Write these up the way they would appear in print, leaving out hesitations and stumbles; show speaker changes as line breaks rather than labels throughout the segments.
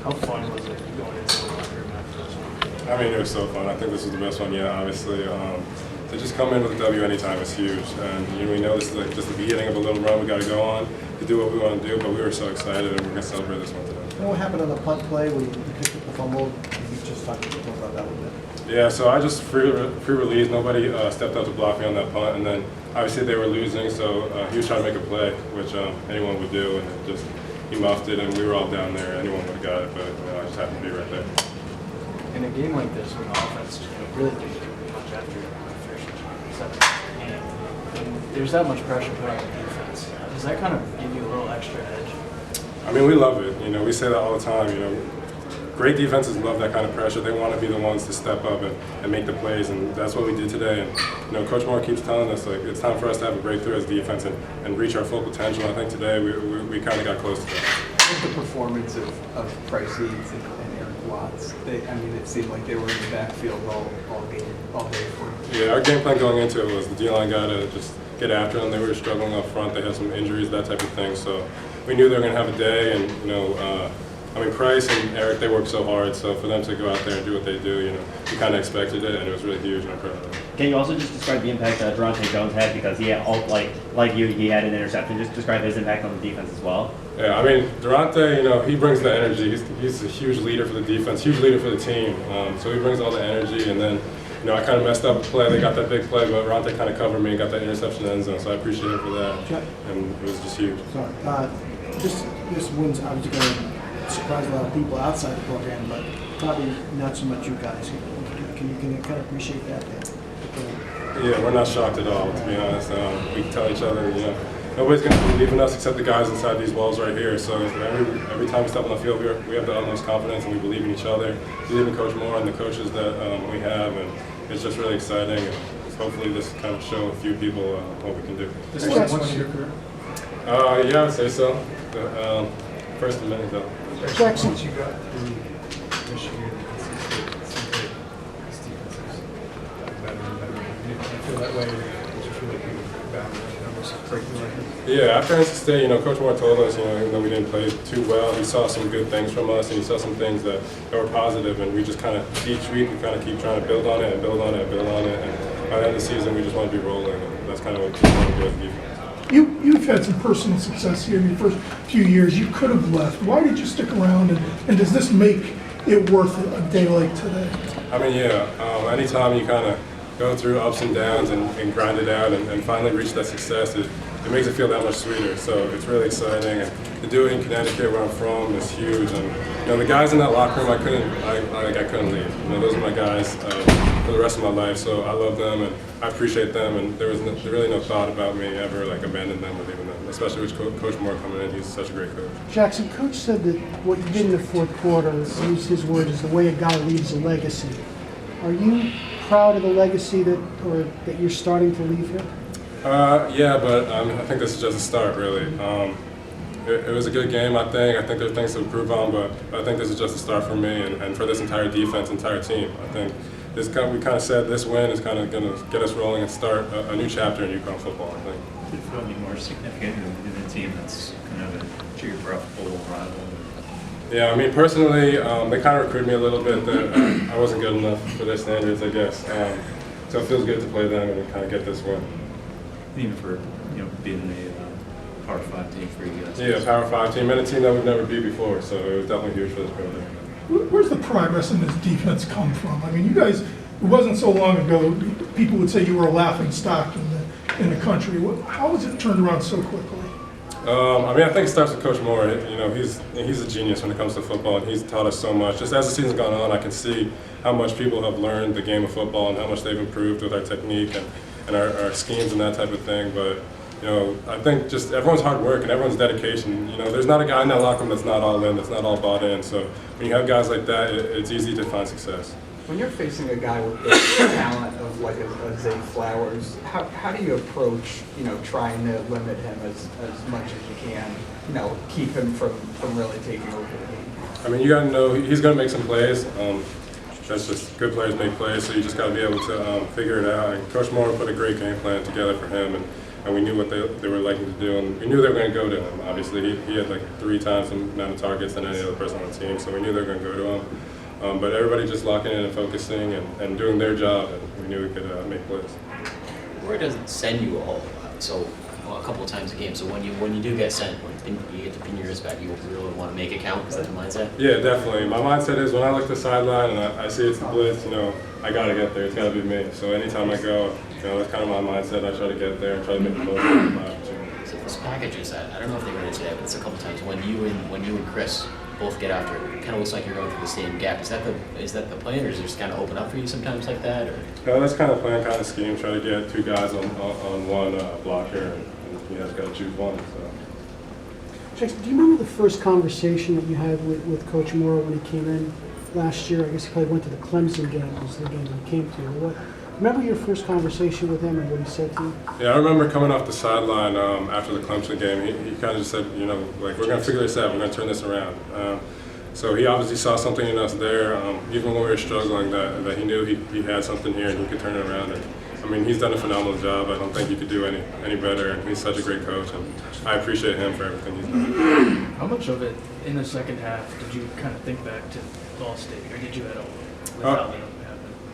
How fun was it going into the locker room after this one?
I mean, it was so fun. I think this was the best one yet, obviously. To just come in with a W anytime is huge. And we know this is like just the beginning of a little run we got to go on to do what we want to do, but we were so excited and we're going to celebrate this one today.
You know what happened on the punt play where you picked up the fumble? You just talked about that a little bit.
Yeah, so I just free release. Nobody stepped up to block me on that punt, and then obviously they were losing, so he was trying to make a play, which anyone would do, and he muffed it, and we were all down there. Anyone would have got it, but I just happened to be right there.
In a game like this, when the offense really didn't do much after the first 7 game, and there's that much pressure put on the defense, does that kind of give you a little extra edge?
I mean, we love it. We say that all the time. Great defenses love that kind of pressure. They want to be the ones to step up and make the plays, and that's what we did today. And Coach Moore keeps telling us like it's time for us to have a breakthrough as defense and reach our full potential. I think today we kind of got close to that.
The performance of Price Eads and Eric Watts, it seemed like they were in the backfield all day for you.
Yeah, our game plan going into it was the D-line got to just get after them. They were struggling up front. They had some injuries, that type of thing. So we knew they were going to have a day, and Price and Eric, they worked so hard. So for them to go out there and do what they do, we kind of expected it, and it was really huge. And I'm proud of them.
Can you also just describe the impact that Durante Jones had, because he had he had an interception? Just describe his impact on the defense as well.
Yeah, Durante, he brings the energy. He's a huge leader for the defense, huge leader for the team. So he brings all the energy, and then, I kind of messed up a play. They got that big play, but Durante kind of covered me and got that interception in the end zone, so I appreciate him for that. And it was just huge.
Sorry. This win's obviously going to surprise a lot of people outside the program, but probably not so much you guys. Can you kind of appreciate that?
Yeah, we're not shocked at all, to be honest. We tell each other, nobody's going to believe in us except the guys inside these walls right here. So every time we step on the field, we have the utmost confidence, and we believe in each other. We believe in Coach Moore and the coaches that we have, and it's just really exciting. And hopefully this kind of show a few people what we can do.
This is one of your career?
Yeah, I would say so. First in many, though.
Jackson.
Once you got through Michigan and NC State, it seems like this defense is better and better. Do you feel that way? Did you feel like you were bound to almost break the record?
Yeah, after NC State, Coach Moore told us, even though we didn't play too well, he saw some good things from us, and he saw some things that were positive, and we just kind of, each week, we kind of keep trying to build on it and build on it and build on it, and by the end of the season, we just want to be rolling, and that's kind of what we want to do as a defense.
You've had some personal success here in your first few years. You could have left. Why did you stick around, and does this make it worth it a day like today?
Anytime you kind of go through ups and downs and grind it out and finally reach that success, it makes it feel that much sweeter. So it's really exciting. And to do it in Connecticut, where I'm from, is huge. And the guys in that locker room, I couldn't leave. Those are my guys for the rest of my life. So I love them and I appreciate them. And there was really no thought about me ever abandoning them or leaving them. Especially with Coach Moore coming in, he's such a great coach.
Jackson, Coach said that what you did in the fourth quarter, used his word, is the way a guy leaves a legacy. Are you proud of the legacy that you're starting to leave here?
Yeah, but I think this is just a start, really. It was a good game, I think. I think there's things to improve on, but I think this is just a start for me and for this entire defense, entire team. I think we kind of said this win is kind of going to get us rolling and start a new chapter in UConn football, I think.
Did it feel any more significant in a team that's kind of a geographical rival?
Yeah, personally, they kind of recruited me a little bit that I wasn't good enough for their standards, I guess. So it feels good to play them and kind of get this win.
Even for being a Power 5 team for you guys.
Yeah, Power 5 team and a team that we've never beat before, so it was definitely huge for this program.
Where's the progress in this defense come from? You guys, it wasn't so long ago, people would say you were a laughing stock in the country. How has it turned around so quickly?
I think it starts with Coach Moore. He's a genius when it comes to football, and he's taught us so much. Just as the season's gone on, I can see how much people have learned the game of football and how much they've improved with our technique and our schemes and that type of thing. But I think just everyone's hard work and everyone's dedication. There's not a guy in that locker room that's not all in, that's not all bought in. So when you have guys like that, it's easy to find success.
When you're facing a guy with the talent of like a Zay Flowers, how do you approach trying to limit him as much as you can, keep him from really taking over the game?
You got to know he's going to make some plays. That's just good players make plays, so you just got to be able to figure it out. And Coach Moore put a great game plan together for him, and and we knew what they were likely to do, and we knew they were going to go to him. Obviously, he had like 3 times the amount of targets than any other person on the team, so we knew they were going to go to him. But everybody just locking in and focusing and doing their job, and we knew we could make plays.
Roy doesn't send you a whole lot, so a couple of times a game. So when you do get sent, when you get to pin your wrist back, you really want to make it count. Is that the mindset?
Yeah, definitely. My mindset is when I look at the sideline and I see it's the blitz, I got to get there. It's got to be me. So anytime I go, that's kind of my mindset. I try to get there and try to make the most of my opportunity.
So those packages, I don't know if they run into that, but it's a couple times when you and Chris both get after it. It kind of looks like you're going through the same gap. Is that the plan, or is it just kind of open up for you sometimes like that? Or?
No, that's kind of plan, kind of scheme. Try to get 2 guys on one blocker, and just got to choose one. So.
Jackson, do you remember the first conversation that you had with Coach Moore when he came in last year? I guess he probably went to the Clemson game, was the game he came to. Remember your first conversation with him and what he said to you?
Yeah, I remember coming off the sideline after the Clemson game. He kind of just said, we're going to figure this out. We're going to turn this around. So he obviously saw something in us there, even when we were struggling, that he knew he had something here and he could turn it around. And, he's done a phenomenal job. I don't think you could do any better. And he's such a great coach, and I appreciate him for everything he's done.
How much of it in the second half did you kind of think back to Ball State, or did you at all without it happening?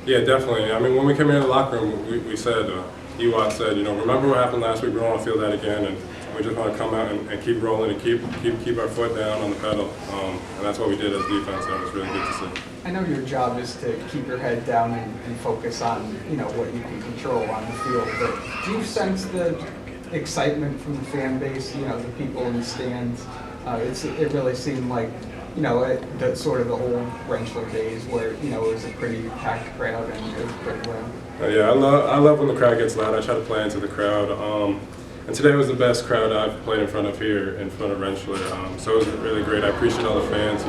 Yeah, definitely. When we came into the locker room, we said, Ewart said, remember what happened last week? We don't want to feel that again, and we just want to come out and keep rolling and keep our foot down on the pedal. And that's what we did as defense, and it was really good to see.
I know your job is to keep your head down and focus on, what you can control on the field, but do you sense the excitement from the fan base, the people in the stands? It really seemed like, the sort of the old Rentschler days where, it was a pretty packed crowd and it was pretty loud.
Yeah, I love when the crowd gets loud. I try to play into the crowd. And today was the best crowd I've played in front of here, in front of Rentschler. So it was really great. I appreciate all the fans,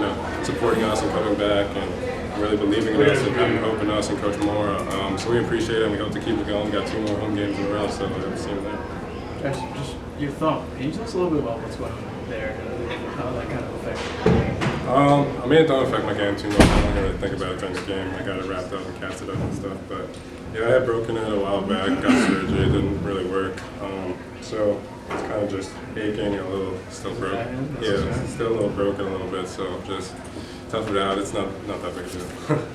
supporting us and coming back and really believing in us and having hope in us and Coach Moore. So we appreciate it, and we hope to keep it going. We got 2 more home games in a row, so we'll see you there.
Actually, just your thumb. Can you tell us a little bit about what's going on there and how that kind of affected you?
It don't affect my game too much. I don't really think about it during the game. I got it wrapped up and casted up and stuff. But yeah, I had broken it a while back, got surgery, it didn't really work. So it's kind of just aching, a little still broken. Yeah, it's still a little broken a little bit, so just tough it out. It's not that big a deal.